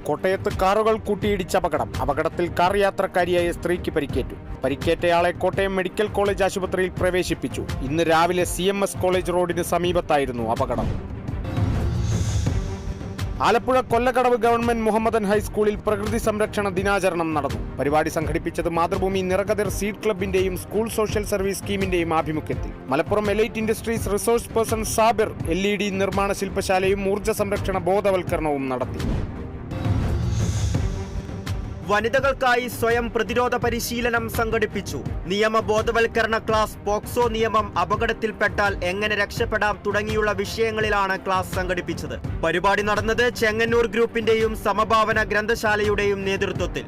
കോട്ടയത്ത് കാറുകൾ കൂട്ടിയിടിച്ച അപകടത്തിൽ കാർ യാത്രക്കാരിയായ സ്ത്രീക്ക് പരിക്കേറ്റു. പരിക്കേറ്റയാളെ കോട്ടയം മെഡിക്കൽ കോളേജ് ആശുപത്രിയിൽ പ്രവേശിപ്പിച്ചു. ഇന്ന് രാവിലെ CMS കോളേജ് റോഡിന് സമീപത്തായിരുന്നു അപകടം. ആലപ്പുഴ കൊല്ലക്കടവ് ഗവൺമെന്റ് മുഹമ്മദൻ ഹൈസ്കൂളിൽ പ്രകൃതി സംരക്ഷണ ദിനാചരണം നടന്നു. പരിപാടി സംഘടിപ്പിച്ചത് Mathrubhumi നിറകതിർ seed ക്ലബിന്റെയും school social service സ്കീമിന്റെയും ആഭിമുഖ്യത്തിൽ. Malappuram elite industries resource person Sabir LED നിർമ്മാണ ശില്പശാലയും ഊർജ്ജ സംരക്ഷണ ബോധവൽക്കരണവും നടത്തി. വനിതകൾക്കായി സ്വയം പ്രതിരോധ പരിശീലനം സംഘടിപ്പിച്ചു. നിയമ ബോധവൽക്കരണ ക്ലാസ്, പോക്സോ നിയമം, അപകടത്തിൽപ്പെട്ടാൽ എങ്ങനെ രക്ഷപ്പെടാം തുടങ്ങിയുള്ള വിഷയങ്ങളിലാണ് ക്ലാസ് സംഘടിപ്പിച്ചത്. പരിപാടി നടന്നത് ചെങ്ങന്നൂർ ഗ്രൂപ്പിന്റെയും സമഭാവന ഗ്രന്ഥശാലയുടെയും നേതൃത്വത്തിൽ.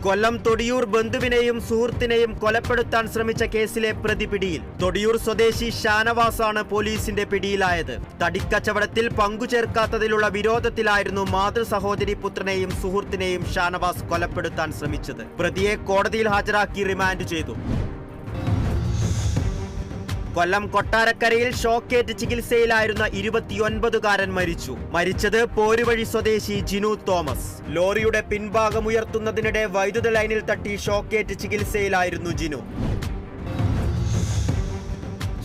കൊല്ലം തൊടിയൂർ ബന്ധുവിനെയും സുഹൃത്തിനെയും കൊലപ്പെടുത്താൻ ശ്രമിച്ച കേസിലെ പ്രതി പിടിയിൽ. തൊടിയൂർ സ്വദേശി ഷാനവാസാണ് പോലീസിന്റെ പിടിയിലായത്. തടിക്കച്ചവടത്തിൽ പങ്കുചേർക്കാത്തതിലുള്ള വിരോധത്തിലായിരുന്നു മാതൃ സഹോദരി പുത്രനെയും സുഹൃത്തിനെയും ഷാനവാസ് കൊലപ്പെടുത്താൻ ശ്രമിച്ചത്. പ്രതിയെ കോടതിയിൽ ഹാജരാക്കി റിമാൻഡ് ചെയ്തു. കൊല്ലം കൊട്ടാരക്കരയിൽ ഷോക്കേറ്റ് ചികിത്സയിലായിരുന്ന 29കാരൻ മരിച്ചു. മരിച്ചത് പോരുവഴി സ്വദേശി ജിനു തോമസ്. ലോറിയുടെ പിൻഭാഗം ഉയർത്തുന്നതിനിടെ വൈദ്യുത ലൈനിൽ തട്ടി ഷോക്കേറ്റ് ചികിത്സയിലായിരുന്നു ജിനു.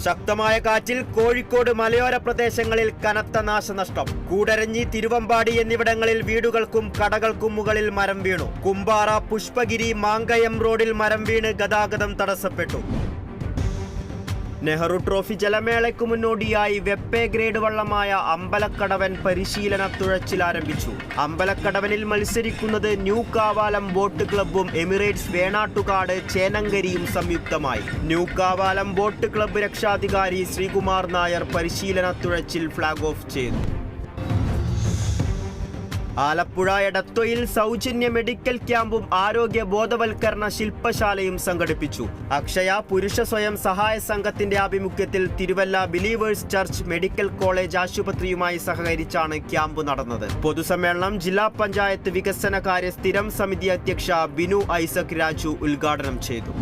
ശക്തമായ കാറ്റിൽ കോഴിക്കോട് മലയോര പ്രദേശങ്ങളിൽ കനത്ത നാശനഷ്ടം. കൂടരഞ്ഞി, തിരുവമ്പാടി എന്നിവിടങ്ങളിൽ വീടുകൾക്കും കടകൾക്കും മുകളിൽ മരം വീണു. കുമ്പാറ, പുഷ്പഗിരി, മാങ്കയം റോഡിൽ മരം വീണ് ഗതാഗതം തടസ്സപ്പെട്ടു. നെഹ്റു ട്രോഫി ജലമേളയ്ക്ക് മുന്നോടിയായി വെപ്പേ ഗ്രേഡ് വള്ളമായ അമ്പലക്കടവൻ പരിശീലന തുഴച്ചിൽ ആരംഭിച്ചു. അമ്പലക്കടവനിൽ മത്സരിക്കുന്നത് new Kavalam boat ക്ലബ്ബും Emirates Venattukad ചേനങ്കരിയും സംയുക്തമായി. ന്യൂ കാവാലം ബോട്ട് ക്ലബ്ബ് രക്ഷാധികാരി ശ്രീകുമാർ നായർ പരിശീലന തുഴച്ചിൽ ഫ്ളാഗ് ഓഫ് ചെയ്തു. ആലപ്പുഴ എടത്വയിൽ സൗജന്യ മെഡിക്കൽ ക്യാമ്പും ആരോഗ്യ ബോധവൽക്കരണ ശില്പശാലയും സംഘടിപ്പിച്ചു. അക്ഷയ പുരുഷ സ്വയം സഹായ സംഘത്തിന്റെ ആഭിമുഖ്യത്തിൽ Thiruvalla Believers Church Medical College ആശുപത്രിയുമായി സഹകരിച്ചാണ് ക്യാമ്പ് നടന്നത്. പൊതുസമ്മേളനം ജില്ലാ പഞ്ചായത്ത് വികസനകാര്യ സ്ഥിരം സമിതി അധ്യക്ഷ ബിനു ഐസക് രാജു ഉദ്ഘാടനം ചെയ്തു.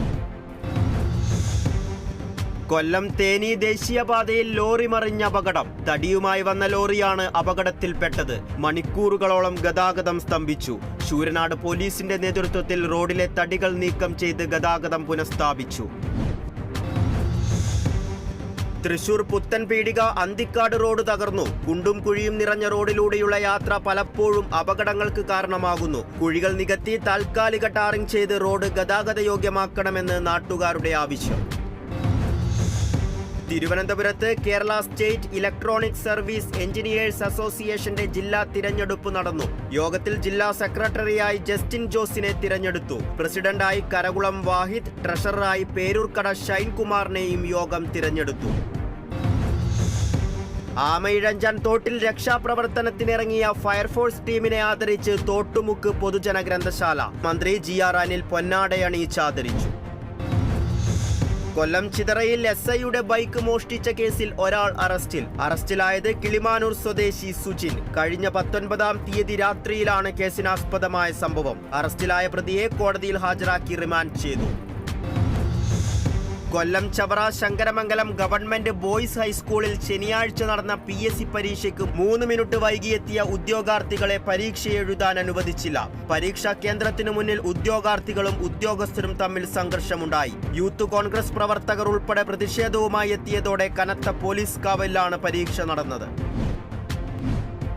കൊല്ലം തേനി ദേശീയപാതയിൽ ലോറി മറിഞ്ഞ അപകടം. തടിയുമായി വന്ന ലോറിയാണ് അപകടത്തിൽപ്പെട്ടത്. മണിക്കൂറുകളോളം ഗതാഗതം സ്തംഭിച്ചു. ശൂരനാട് പോലീസിന്റെ നേതൃത്വത്തിൽ റോഡിലെ തടികൾ നീക്കം ചെയ്ത് ഗതാഗതം പുനഃസ്ഥാപിച്ചു. തൃശൂർ പുത്തൻപീടിക അന്തിക്കാട് റോഡ് തകർന്നു. കുണ്ടും കുഴിയും നിറഞ്ഞ റോഡിലൂടെയുള്ള യാത്ര പലപ്പോഴും അപകടങ്ങൾക്ക് കാരണമാകുന്നു. കുഴികൾ നികത്തി താൽക്കാലിക ടാറിംഗ് ചെയ്ത് റോഡ് ഗതാഗതയോഗ്യമാക്കണമെന്ന് നാട്ടുകാരുടെ ആവശ്യം. തിരുവനന്തപുരത്ത് Kerala state electronic service engineers അസോസിയേഷന്റെ ജില്ലാ തിരഞ്ഞെടുപ്പ് നടന്നു. യോഗത്തിൽ ജില്ലാ സെക്രട്ടറിയായി ജസ്റ്റിൻ ജോസിനെ തിരഞ്ഞെടുത്തു. പ്രസിഡന്റായി കരകുളം വാഹിദ്, ട്രഷററായി പേരൂർക്കട ഷൈൻകുമാറിനെയും യോഗം തിരഞ്ഞെടുത്തു. ആമയിഴഞ്ചാൻ തോട്ടിൽ രക്ഷാപ്രവർത്തനത്തിനിറങ്ങിയ ഫയർഫോഴ്സ് ടീമിനെ ആദരിച്ച് തോട്ടുമുക്ക് പൊതുജന ഗ്രന്ഥശാല. മന്ത്രി GR അനിൽ പൊന്നാടയണിയിച്ച് ആദരിച്ചു. കൊല്ലം ചിതറയിൽ SIയുടെ ബൈക്ക് മോഷ്ടിച്ച കേസിൽ ഒരാൾ അറസ്റ്റിലായത് കിളിമാനൂർ സ്വദേശി സുജിൻ. കഴിഞ്ഞ 19-ാം തീയതി രാത്രിയിലാണ് കേസിനാസ്പദമായ സംഭവം. അറസ്റ്റിലായ പ്രതിയെ കോടതിയിൽ ഹാജരാക്കി റിമാൻഡ് ചെയ്തു. കൊല്ലം ചവറ ശങ്കരമംഗലം ഗവൺമെന്റ് ബോയ്സ് ഹൈസ്കൂളിൽ ശനിയാഴ്ച നടന്ന PSC പരീക്ഷയ്ക്ക് 3 മിനിറ്റ് വൈകിയെത്തിയ ഉദ്യോഗാർത്ഥികളെ പരീക്ഷ എഴുതാൻ അനുവദിച്ചില്ല. പരീക്ഷാ കേന്ദ്രത്തിനു മുന്നിൽ ഉദ്യോഗാർത്ഥികളും ഉദ്യോഗസ്ഥരും തമ്മിൽ സംഘർഷമുണ്ടായി. യൂത്ത് കോൺഗ്രസ് പ്രവർത്തകർ ഉൾപ്പെടെ പ്രതിഷേധവുമായി എത്തിയതോടെ കനത്ത പോലീസ് കാവലിലാണ് പരീക്ഷ നടന്നത്.